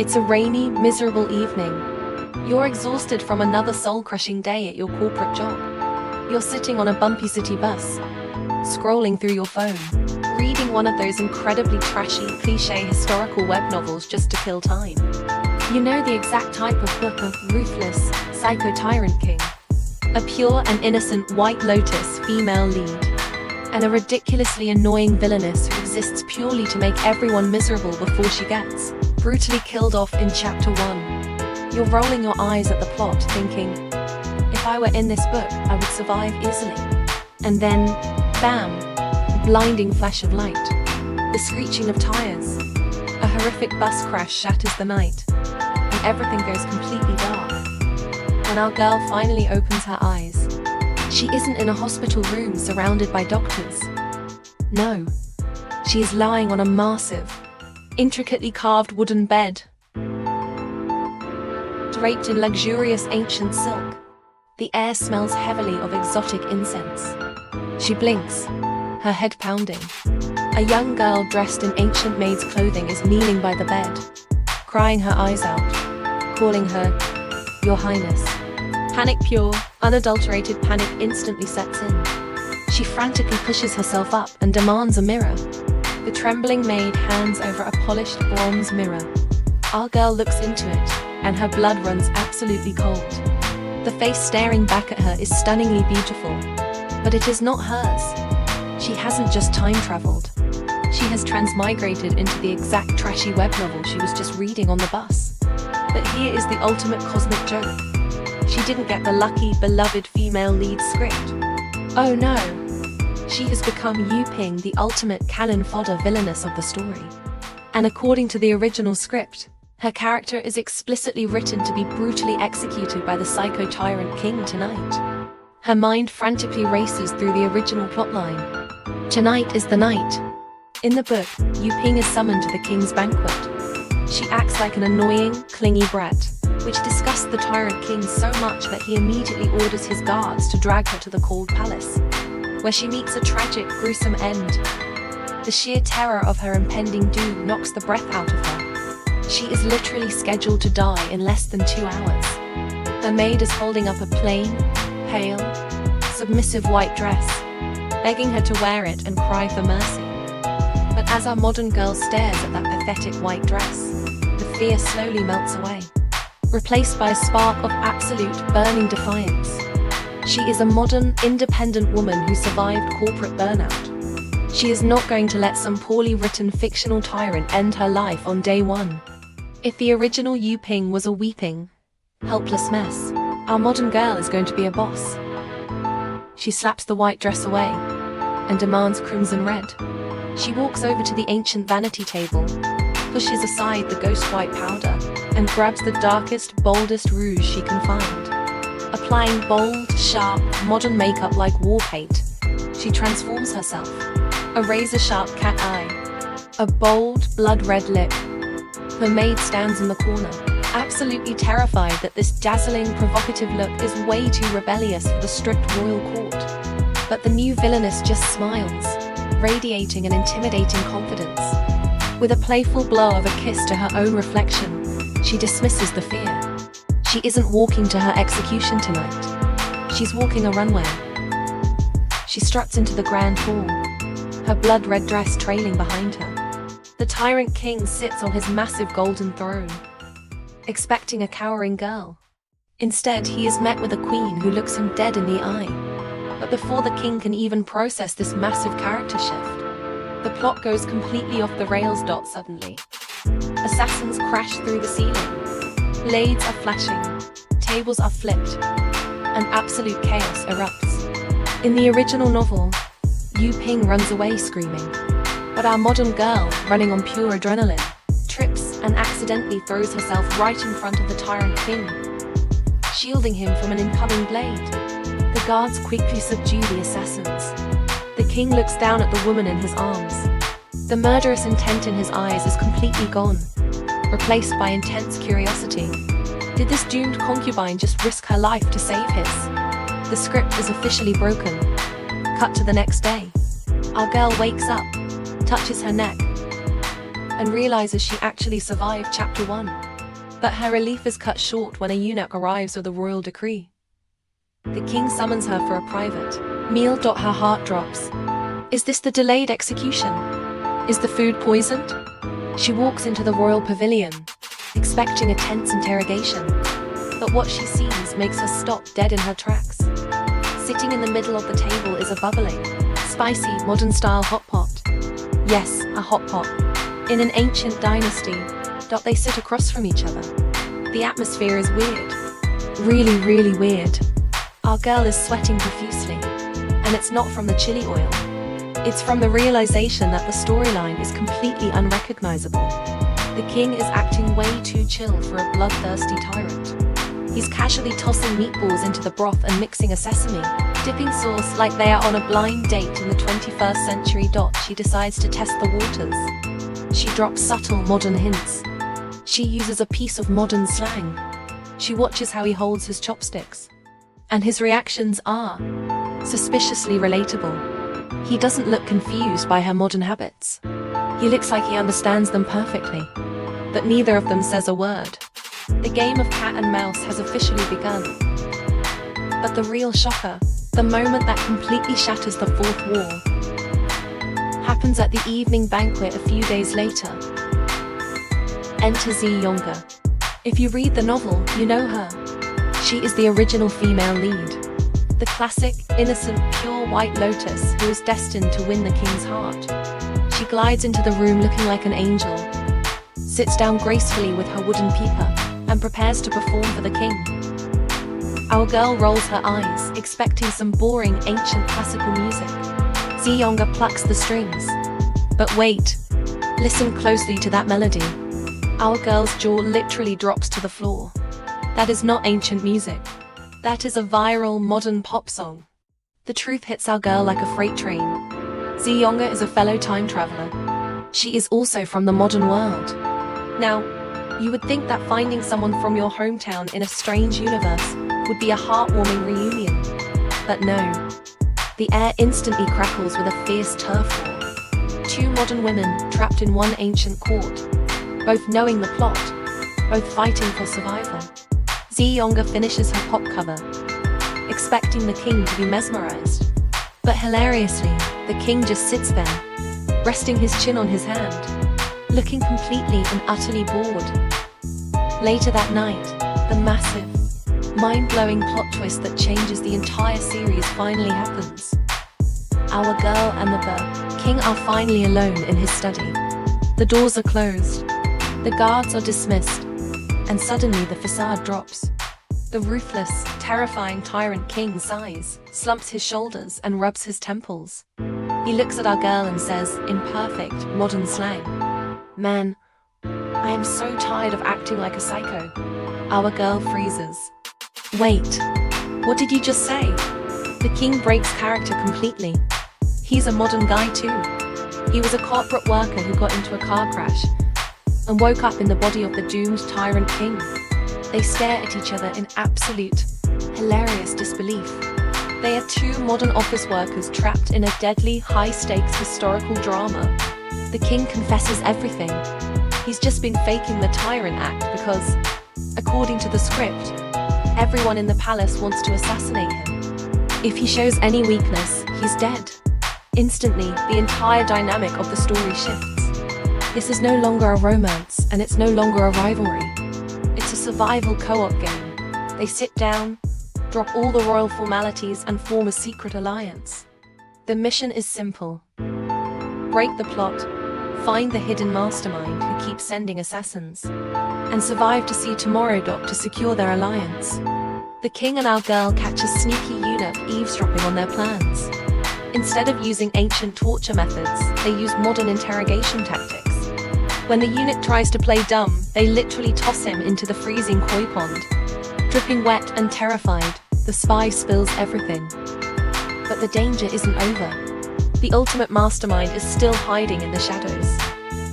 It's a rainy, miserable evening. You're exhausted from another soul-crushing day at your corporate job. You're sitting on a bumpy city bus, scrolling through your phone, reading one of those incredibly trashy, cliché historical web novels just to kill time. You know the exact type of book, a ruthless, psycho tyrant king, a pure and innocent White Lotus female lead, and a ridiculously annoying villainess who exists purely to make everyone miserable before she gets brutally killed off in chapter 1. You're rolling your eyes at the plot, thinking, if I were in this book, I would survive easily. And then, bam, blinding flash of light, the screeching of tires, a horrific bus crash shatters the night, and everything goes completely dark. When our girl finally opens her eyes, she isn't in a hospital room surrounded by doctors. No, she is lying on a massive, intricately carved wooden bed, draped in luxurious ancient silk. The air smells heavily of exotic incense. She blinks, her head pounding. A young girl dressed in ancient maid's clothing is kneeling by the bed, crying her eyes out, calling her, Your Highness. Panic, pure, unadulterated panic instantly sets in. She frantically pushes herself up and demands a mirror. The trembling maid hands over a polished bronze mirror. Our girl looks into it, and her blood runs absolutely cold. The face staring back at her is stunningly beautiful, but it is not hers. She hasn't just time traveled. She has transmigrated into the exact trashy web novel she was just reading on the bus. But here is the ultimate cosmic joke. She didn't get the lucky, beloved female lead script. Oh no! She has become Yu Ping, the ultimate cannon fodder villainess of the story. And according to the original script, her character is explicitly written to be brutally executed by the psycho tyrant king tonight. Her mind frantically races through the original plotline. Tonight is the night. In the book, Yu Ping is summoned to the king's banquet. She acts like an annoying, clingy brat, which disgusts the tyrant king so much that he immediately orders his guards to drag her to the cold palace, where she meets a tragic, gruesome end. The sheer terror of her impending doom knocks the breath out of her. She is literally scheduled to die in less than 2 hours. Her maid is holding up a plain, pale, submissive white dress, begging her to wear it and cry for mercy. But as our modern girl stares at that pathetic white dress, the fear slowly melts away, replaced by a spark of absolute, burning defiance. She is a modern, independent woman who survived corporate burnout. She is not going to let some poorly written fictional tyrant end her life on day one. If the original Yu Ping was a weeping, helpless mess, our modern girl is going to be a boss. She slaps the white dress away and demands crimson red. She walks over to the ancient vanity table, pushes aside the ghost white powder, and grabs the darkest, boldest rouge she can find. Applying bold, sharp, modern makeup like war paint, she transforms herself. A razor-sharp cat eye, a bold, blood-red lip. Her maid stands in the corner, absolutely terrified that this dazzling, provocative look is way too rebellious for the strict royal court. But the new villainess just smiles, radiating an intimidating confidence. With a playful blow of a kiss to her own reflection, she dismisses the fear. She isn't walking to her execution tonight. She's walking a runway. She struts into the grand hall, her blood-red dress trailing behind her. The tyrant king sits on his massive golden throne, expecting a cowering girl. Instead, he is met with a queen who looks him dead in the eye. But before the king can even process this massive character shift, the plot goes completely off the rails. Suddenly, assassins crash through the ceiling, blades are flashing, tables are flipped, and absolute chaos erupts. In the original novel, Yu Ping runs away screaming, but our modern girl, running on pure adrenaline, trips and accidentally throws herself right in front of the tyrant king, shielding him from an incoming blade. The guards quickly subdue the assassins. The king looks down at the woman in his arms. The murderous intent in his eyes is completely gone, replaced by intense curiosity. Did this doomed concubine just risk her life to save his? The script is officially broken. Cut to the next day. Our girl wakes up, touches her neck, and realizes she actually survived chapter 1. But her relief is cut short when a eunuch arrives with a royal decree. The king summons her for a private meal. Her heart drops. Is this the delayed execution? Is the food poisoned? She walks into the royal pavilion, expecting a tense interrogation. But what she sees makes her stop dead in her tracks. Sitting in the middle of the table is a bubbling, spicy, modern-style hot pot. Yes, a hot pot. In an ancient dynasty. They sit across from each other. The atmosphere is weird. Really, really weird. Our girl is sweating profusely. And it's not from the chili oil. It's from the realization that the storyline is completely unrecognizable. The king is acting way too chill for a bloodthirsty tyrant. He's casually tossing meatballs into the broth and mixing a sesame, dipping sauce like they are on a blind date in the 21st century. She decides to test the waters. She drops subtle modern hints. She uses a piece of modern slang. She watches how he holds his chopsticks. And his reactions are suspiciously relatable. He doesn't look confused by her modern habits. He looks like he understands them perfectly. But neither of them says a word. The game of cat and mouse has officially begun. But the real shocker, the moment that completely shatters the fourth wall, happens at the evening banquet a few days later. Enter Younga. If you read the novel, you know her. She is the original female lead. The classic, innocent, pure white lotus who is destined to win the king's heart. She glides into the room looking like an angel, sits down gracefully with her wooden peeper, and prepares to perform for the king. Our girl rolls her eyes, expecting some boring, ancient classical music. Younga plucks the strings. But wait, listen closely to that melody. Our girl's jaw literally drops to the floor. That is not ancient music. That is a viral modern pop song. The truth hits our girl like a freight train. Younga is a fellow time traveler. She is also from the modern world. Now, you would think that finding someone from your hometown in a strange universe would be a heartwarming reunion. But no. The air instantly crackles with a fierce turf war. Two modern women trapped in one ancient court. Both knowing the plot, both fighting for survival. Younga finishes her pop cover, expecting the king to be mesmerized. But hilariously, the king just sits there, resting his chin on his hand, looking completely and utterly bored. Later that night, the massive, mind-blowing plot twist that changes the entire series finally happens. Our girl and the king are finally alone in his study. The doors are closed. The guards are dismissed, and suddenly the facade drops. The ruthless, terrifying tyrant king sighs, slumps his shoulders, and rubs his temples. He looks at our girl and says, in perfect, modern slang, "Man, I am so tired of acting like a psycho." Our girl freezes. Wait, what did you just say? The king breaks character completely. He's a modern guy too. He was a corporate worker who got into a car crash and woke up in the body of the doomed tyrant king. They stare at each other in absolute, hilarious disbelief. They are two modern office workers trapped in a deadly, high-stakes historical drama. The king confesses everything. He's just been faking the tyrant act because, according to the script, everyone in the palace wants to assassinate him. If he shows any weakness, he's dead. Instantly, the entire dynamic of the story shifts. This is no longer a romance, and it's no longer a rivalry. It's a survival co-op game. They sit down, drop all the royal formalities, and form a secret alliance. The mission is simple. Break the plot, find the hidden mastermind who keeps sending assassins, and survive to see tomorrow. To secure their alliance. The king and our girl catch a sneaky eunuch eavesdropping on their plans. Instead of using ancient torture methods, they use modern interrogation tactics. When the eunuch tries to play dumb, they literally toss him into the freezing koi pond. Dripping wet and terrified, the spy spills everything. But the danger isn't over. The ultimate mastermind is still hiding in the shadows.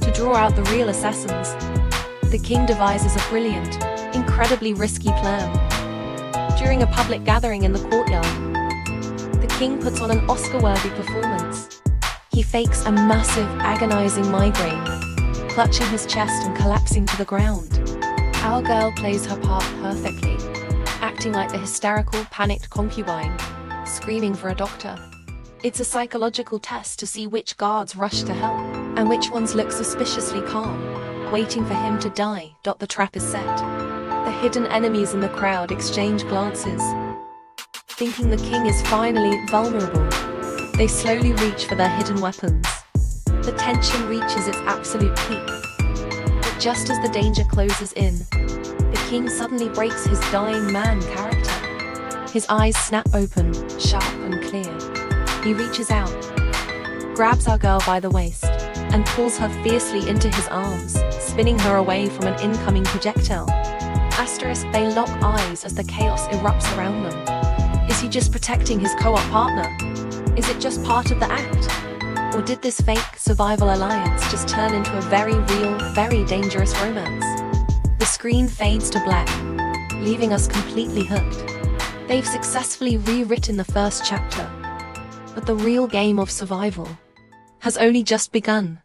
To draw out the real assassins, the king devises a brilliant, incredibly risky plan. During a public gathering in the courtyard, the king puts on an Oscar-worthy performance. He fakes a massive, agonizing migraine, clutching his chest and collapsing to the ground. Our girl plays her part perfectly, acting like the hysterical, panicked concubine, screaming for a doctor. It's a psychological test to see which guards rush to help, and which ones look suspiciously calm, waiting for him to die. The trap is set. The hidden enemies in the crowd exchange glances. Thinking the king is finally vulnerable, they slowly reach for their hidden weapons. The tension reaches its absolute peak. But just as the danger closes in, the king suddenly breaks his dying man character. His eyes snap open, sharp and clear. He reaches out, grabs our girl by the waist, and pulls her fiercely into his arms, spinning her away from an incoming projectile. They lock eyes as the chaos erupts around them. Is he just protecting his co-op partner? Is it just part of the act? Or did this fake survival alliance just turn into a very real, very dangerous romance? The screen fades to black, leaving us completely hooked. They've successfully rewritten the first chapter, but the real game of survival has only just begun.